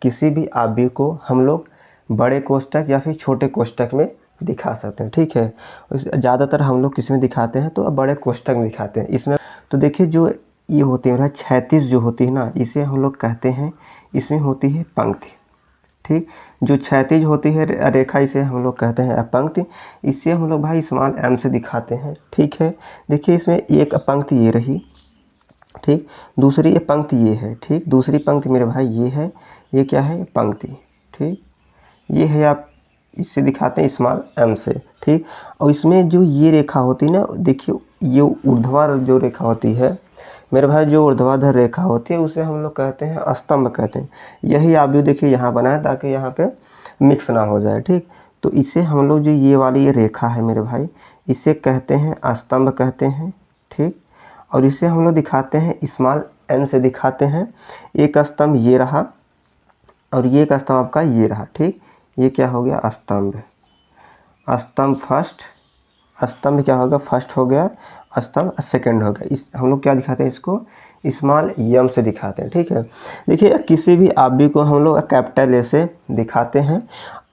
किसी भी आव्यूह को हम लोग बड़े कोष्ठक या फिर छोटे कोष्ठक में दिखा सकते हैं, ठीक है। ज़्यादातर हम लोग किस में दिखाते हैं, तो बड़े कोष्ठक में दिखाते हैं। इसमें तो देखिए जो ये होती है क्षैतिज जो होती है ना, इसे हम लोग कहते हैं, इसमें होती है पंक्ति, ठीक। जो क्षैतिज होती है रेखा, इसे हम लोग कहते हैं अपंक्ति। इसे हम लोग भाई स्मॉल m से दिखाते हैं, ठीक है। देखिए इसमें एक पंक्ति ये रही, ठीक, दूसरी ये पंक्ति ये है, ठीक। दूसरी पंक्ति मेरे भाई ये है, ये क्या है, पंक्ति, ठीक। ये है, आप इससे दिखाते हैं स्मॉल m से, ठीक। और इसमें जो ये रेखा होती है ना, देखिए ये ऊर्ध्वाधर जो रेखा होती है मेरे भाई, जो ऊर्ध्वाधर रेखा होती है उसे हम लोग कहते हैं स्तंभ कहते हैं। यही आव्यूह देखिए यहाँ बना है ताकि यहाँ पे मिक्स ना हो जाए, ठीक। तो इसे हम लोग जो ये वाली ये रेखा है मेरे भाई, इसे कहते हैं स्तंभ कहते हैं, ठीक। और इसे हम लोग दिखाते हैं स्मॉल n से दिखाते हैं। एक स्तंभ ये रहा और ये एक स्तंभ आपका ये रहा, ठीक। ये क्या हो गया, स्तंभ। स्तंभ फर्स्ट, स्तंभ क्या होगा, फर्स्ट हो गया, स्तंभ सेकंड हो गया। इस हम लोग क्या दिखाते हैं, इसको स्मॉल m से दिखाते हैं, ठीक है। देखिए किसी भी आव्यूह को हम लोग कैपिटल A से दिखाते हैं।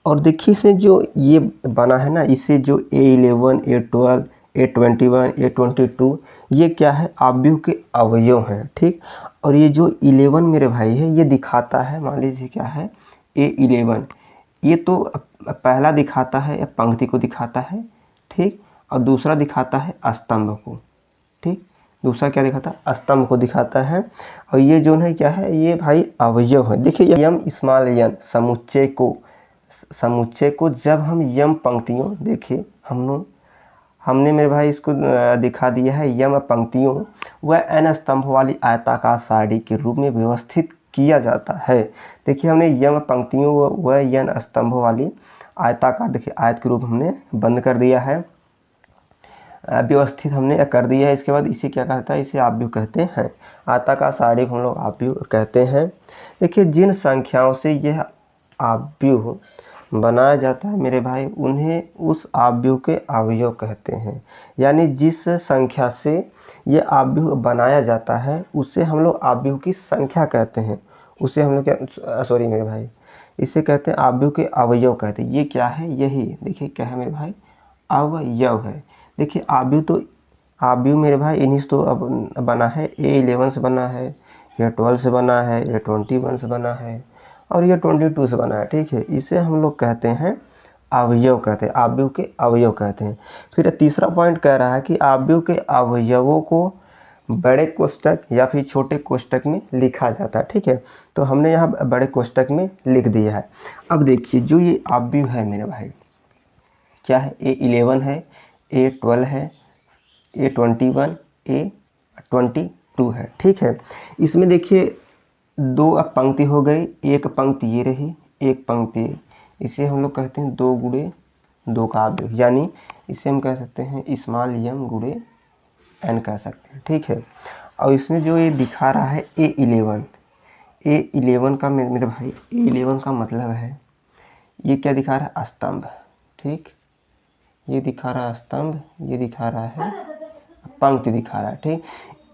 और देखिए इसमें जो ये बना है ना, इसे जो A11, A12, A21, A22, ये क्या है, आव्यूह के अवयव हैं, ठीक। और ये जो 11 मेरे भाई है, ये दिखाता है, मान लीजिए क्या है, A11, ये तो पहला दिखाता है पंक्ति को दिखाता है, ठीक। और दूसरा दिखाता है स्तंभ को, ठीक। दूसरा क्या दिखाता है, स्तंभ को दिखाता है। और ये जो है क्या है, ये भाई अवयव है। देखिए यम स्मॉल n समुच्चय को जब हम यम पंक्तियों, देखिए हमने मेरे भाई इसको दिखा दिया है, यम पंक्तियों व n स्तंभ वाली आयताकार सारणी के रूप में व्यवस्थित किया जाता है। देखिए हमने यम पंक्तियों व n स्तंभ वाली आयताकार, देखिए आयत के रूप हमने बंद कर दिया है, व्यवस्थित हमने कर दिया है। इसके बाद इसे क्या कहता है, इसे आव्यूह कहते हैं। आयताकार सारणी को हम लोग आव्यूह कहते हैं। देखिए जिन संख्याओं से यह आव्यूह बनाया जाता है मेरे भाई, उन्हें उस आव्यूह के अवयव कहते हैं। यानी जिस संख्या से ये आव्यूह बनाया जाता है उसे हम लोग आव्यूह की संख्या कहते हैं। उसे हम लोग क्या, सॉरी मेरे भाई, इसे कहते हैं आव्यूह के अवयव कहते हैं। ये क्या है, यही देखिए क्या है मेरे भाई, अवयव है। देखिए आव्यूह तो आव्यूह मेरे भाई इन्हीं से तो अब बना है, A11 से बना है, A12 से बना है, A21 से बना है और ये 22 से बना है, ठीक है। इसे हम लोग कहते हैं अवयव कहते हैं, आव्यूह के अवयव कहते हैं। फिर तीसरा पॉइंट कह रहा है कि आव्यूह के अवयवों को बड़े कोष्ठक या फिर छोटे कोष्ठक में लिखा जाता है, ठीक है। तो हमने यहाँ बड़े कोष्ठक में लिख दिया है। अब देखिए जो ये आव्यूह है मेरे भाई, क्या है, A11 है, A12 है, A21, A22 है, ठीक है। इसमें देखिए दो अब पंक्ति हो गई, एक पंक्ति ये रही, एक पंक्ति, इसे हम लोग कहते हैं 2 गुणे 2 का आव्यूह। यानी इसे हम कह सकते हैं स्मॉल m गुणे n कह सकते हैं, ठीक है। और इसमें जो ये दिखा रहा है A11 का मेरे भाई, A11 का मतलब है, ये क्या दिखा रहा है, स्तंभ, ठीक। ये दिखा रहा है स्तंभ, ये दिखा रहा है पंक्ति दिखा रहा है, ठीक।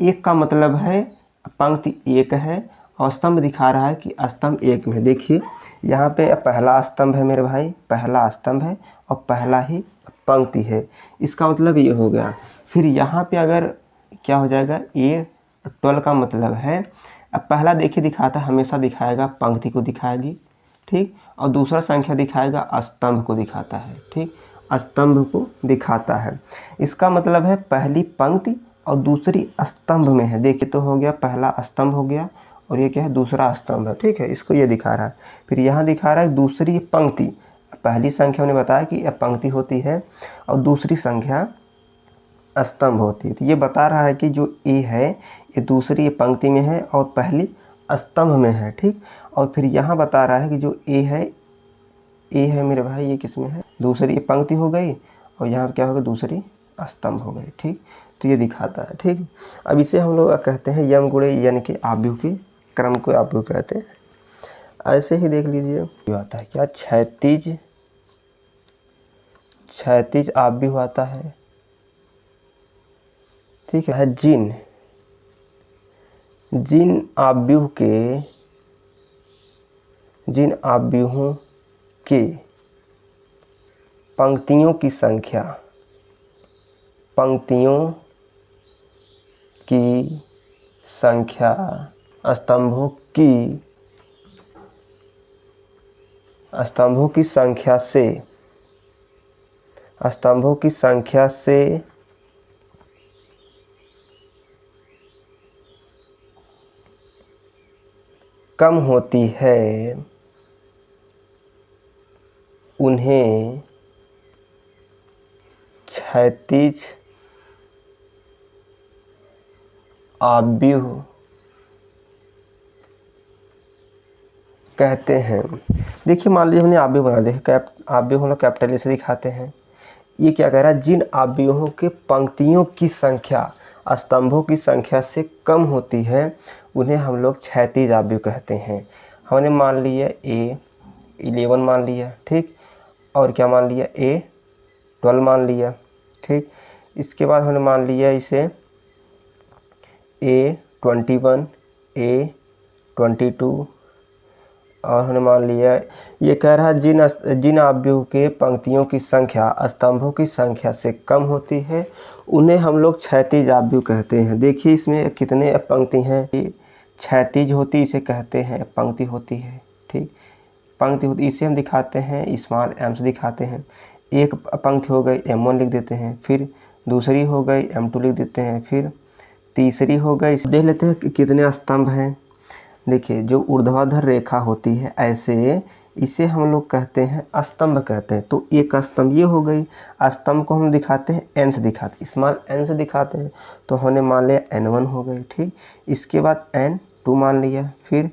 एक का मतलब है पंक्ति एक है और स्तंभ दिखा रहा है कि स्तंभ एक में। देखिए यहाँ पे पहला स्तंभ है मेरे भाई, पहला स्तंभ है और पहला ही पंक्ति है, इसका मतलब ये हो गया। फिर यहाँ पे अगर क्या हो जाएगा, A12 का मतलब है, अब पहला देखिए दिखाता है, हमेशा दिखाएगा पंक्ति को दिखाएगी, ठीक। और दूसरा संख्या दिखाएगा स्तंभ को दिखाता है, ठीक, स्तंभ को दिखाता है। इसका मतलब है पहली पंक्ति और दूसरी स्तंभ में है। देखिए तो हो गया, पहला स्तंभ हो गया और ये क्या है, दूसरा स्तंभ है, ठीक है। इसको ये दिखा रहा है। फिर यहाँ दिखा रहा है दूसरी पंक्ति, पहली संख्या उन्हें बताया कि यह पंक्ति होती है और दूसरी संख्या स्तंभ होती है। तो ये बता रहा है कि जो A है ये दूसरी पंक्ति में है और पहली स्तंभ में है, ठीक। और फिर यहाँ बता रहा है कि जो A है मेरे भाई, ये किस में है, दूसरी पंक्ति हो गई और यहाँ क्या होगा, दूसरी स्तंभ हो गई, ठीक। तो ये दिखाता है, ठीक। अब इसे हम लोग कहते हैं यम गुणे n के आव्यूह के क्रम को आव्यूह कहते हैं। ऐसे ही देख लीजिए ये आता है क्या, क्षैतिज आव्यूह आता है, ठीक है। जिन आव्यूह के जिन आव्यूहों के पंक्तियों की संख्या स्तंभों की संख्या से कम होती है उन्हें क्षैतिज आव्यूह कहते हैं। देखिए मान लीजिए हमने आव्यूह बना दिया, आव्यूह हम लोग कैपिटल से दिखाते हैं। ये क्या कह रहा है, जिन आव्यूहों के पंक्तियों की संख्या स्तंभों की संख्या से कम होती है उन्हें हम लोग क्षैतिज आव्यूह कहते हैं। हमने मान लिया A11 मान लिया, ठीक, और क्या मान लिया A12 मान लिया, ठीक। इसके बाद हमने मान लिया इसे A21 A22 और हमने मान लिया, ये कह रहा है जिन आव्यूह के पंक्तियों की संख्या स्तंभों की संख्या से कम होती है उन्हें हम लोग क्षैतिज आव्यूह कहते हैं। देखिए इसमें कितने पंक्ति हैं, क्षैतिज होती इसे कहते हैं, पंक्ति होती है, ठीक, पंक्ति होती इसे हम दिखाते हैं स्मॉल m से दिखाते हैं। एक पंक्ति हो गई M1 लिख देते हैं, फिर दूसरी हो गई M2 लिख देते हैं, फिर तीसरी हो गई। देख लेते हैं कि कितने स्तंभ हैं। देखिए जो ऊर्ध्वाधर रेखा होती है ऐसे, इसे हम लोग कहते हैं स्तंभ कहते हैं। तो एक स्तंभ ये हो गई, स्तंभ को हम दिखाते हैं n से दिखाते हैं, स्मॉल n से दिखाते हैं। तो हमने मान लिया N1 हो गई, ठीक। इसके बाद N2 मान लिया, फिर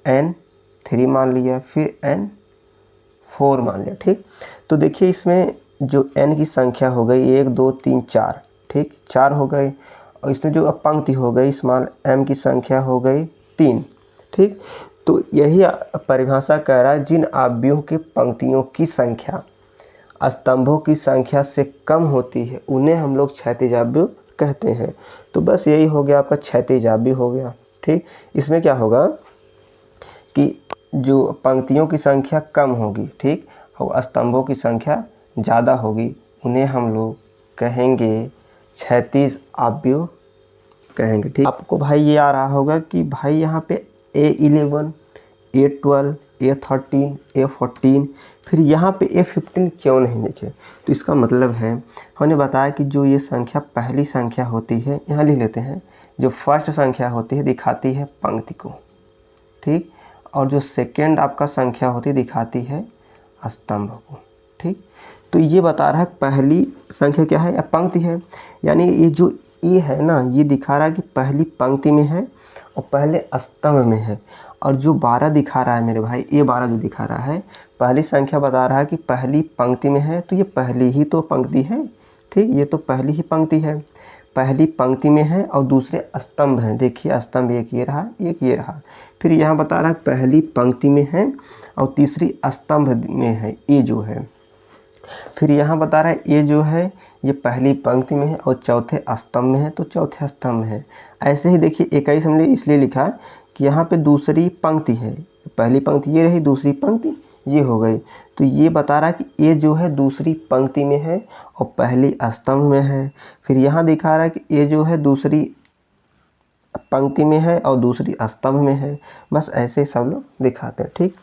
N3 मान लिया, फिर N4 मान लिया, ठीक। तो देखिए इसमें जो n की संख्या हो गई 1 2 3 4, ठीक, 4 हो गई। और इसमें जो पंक्ति हो गई स्मॉल m की संख्या हो गई 3, ठीक। तो यही परिभाषा कह रहा है जिन आव्यूह के पंक्तियों की संख्या स्तंभों की संख्या से कम होती है उन्हें हम लोग क्षैतिज आव्यूह कहते हैं। तो बस यही हो गया आपका क्षैतिज आव्यूह हो गया, ठीक। इसमें क्या होगा कि जो पंक्तियों की संख्या कम होगी, ठीक, और स्तंभों की संख्या ज़्यादा होगी उन्हें हम लोग कहेंगे क्षैतिज आव्यूह कहेंगे, ठीक। आपको भाई ये आ रहा होगा कि भाई यहाँ पे A11 A12 A13 A14 फिर यहाँ पे A15 क्यों नहीं लिखे। तो इसका मतलब है हमने बताया कि जो ये संख्या पहली संख्या होती है, यहाँ लिख लेते हैं, जो फर्स्ट संख्या होती है दिखाती है पंक्ति को, ठीक, और जो सेकेंड आपका संख्या होती है दिखाती है स्तंभ को, ठीक। तो ये बता रहा है पहली संख्या क्या है, पंक्ति है, यानी ये जो ए है ना ये दिखा रहा है कि पहली पंक्ति में है और पहले स्तंभ में है। और जो 12 दिखा रहा है मेरे भाई, ये 12 जो दिखा रहा है पहली संख्या बता रहा है कि पहली पंक्ति में है, तो ये पहली ही तो पंक्ति है, ठीक, ये तो पहली ही पंक्ति है, पहली पंक्ति में है और दूसरे स्तंभ हैं। देखिए स्तंभ एक ये रहा, एक ये रहा। फिर यहाँ बता रहा है पहली पंक्ति में है और तीसरी स्तंभ में है, ये जो है। फिर यहाँ बता रहा है ये जो है ये पहली पंक्ति में है और चौथे स्तंभ में है, तो चौथे स्तंभ है। ऐसे ही देखिए 21 हमने इसलिए लिखा कि यहाँ पे दूसरी पंक्ति है, पहली पंक्ति ये रही, दूसरी पंक्ति ये हो गई। तो ये बता रहा है कि ये जो है दूसरी पंक्ति में है और पहली स्तंभ में है। फिर यहाँ दिखा रहा है कि ये जो है दूसरी पंक्ति में है और दूसरी स्तंभ में है। बस ऐसे सब लोग दिखाते हैं, ठीक।